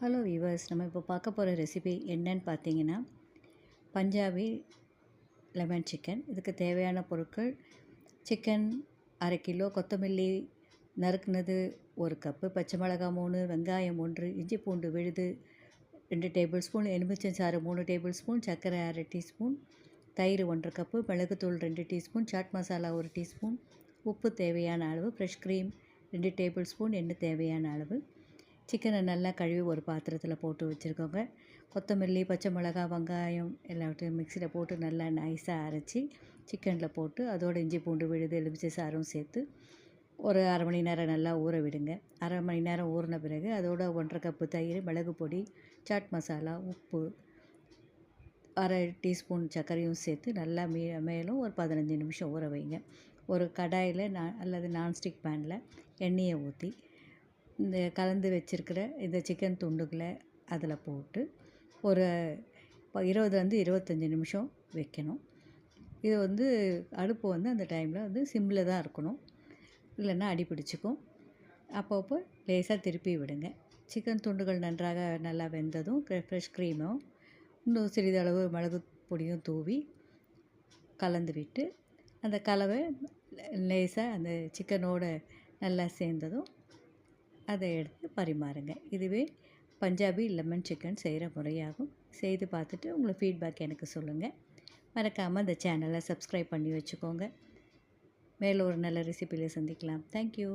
Hello viewers, நம்ம இப்போ பார்க்க போகிற ரெசிபி என்னன்னு பார்த்தீங்கன்னா பஞ்சாபி லெமன் சிக்கன். இதுக்கு தேவையான பொருட்கள்: சிக்கன் 1/2 கிலோ, கொத்தமல்லி நறுக்குனது 1 கப்பு, பச்சை மிளகாய் 3, வெங்காயம் 1, இஞ்சி பூண்டு விழுது 2 டேபிள் ஸ்பூன், எலுமிச்சஞ்சாறு 3 டேபிள் ஸ்பூன், சர்க்கரை 1/2 டீஸ்பூன், தயிர் 1 கப்பு, மிளகுத்தூள் 2 டீஸ்பூன், சாட் மசாலா 1 டீஸ்பூன், உப்பு தேவையான அளவு, ஃப்ரெஷ் க்ரீம் 2 டேபிள் ஸ்பூன், எண்ணெய் தேவையான அளவு. சிக்கனை நல்லா கழுவி ஒரு பாத்திரத்தில் போட்டு வச்சுருக்கோங்க. கொத்தமல்லி, பச்சை மிளகாய், வெங்காயம் எல்லாத்தையும் மிக்சியில் போட்டு நல்லா நைஸாக அரைச்சி சிக்கனில் போட்டு அதோட இஞ்சி பூண்டு விழுது எலுமிச்சை சாறும் சேர்த்து ஒரு 1/2 மணி நேரம் நல்லா ஊற விடுங்க. 1/2 மணி நேரம் ஊறின பிறகு அதோட 1/2 கப்பு தயிர், மிளகு பொடி, சாட் மசாலா, உப்பு, 1/2 டீஸ்பூன் சர்க்கரையும் சேர்த்து நல்லா மேலும் ஒரு 15 நிமிஷம் ஊற வைங்க. ஒரு கடாயில் அல்லது நான்ஸ்டிக் பேனில் எண்ணெயை ஊற்றி இந்த கலந்து வச்சுருக்கிற இந்த சிக்கன் துண்டுகளை அதில் போட்டு ஒரு 20 25 நிமிஷம் வைக்கணும். இது அடுப்பு அந்த டைமில் சிம்மில் தான் இருக்கணும், இல்லைன்னா அடி பிடிச்சிக்கும். அப்பப்போ லேசாக திருப்பி விடுங்க. சிக்கன் துண்டுகள் நன்றாக நல்லா வெந்ததும் ஃப்ரெஷ் க்ரீமும் இன்னும் சிறிதளவு மிளகு பொடியும் தூவி கலந்து விட்டு அந்த கலவை லேசாக அந்த சிக்கனோட நல்லா சேர்ந்ததும் அதை எடுத்து பரிமாறுங்க. இதுவே பஞ்சாபி லெமன் சிக்கன் செய்கிற முறையாகும். செய்து பார்த்துட்டு உங்களை ஃபீட்பேக் எனக்கு சொல்லுங்கள். மறக்காமல் இந்த சேனலை சப்ஸ்கிரைப் பண்ணி வச்சுக்கோங்க. மேலும் ஒரு நல்ல ரெசிபியில் சந்திக்கலாம். தேங்க்யூ.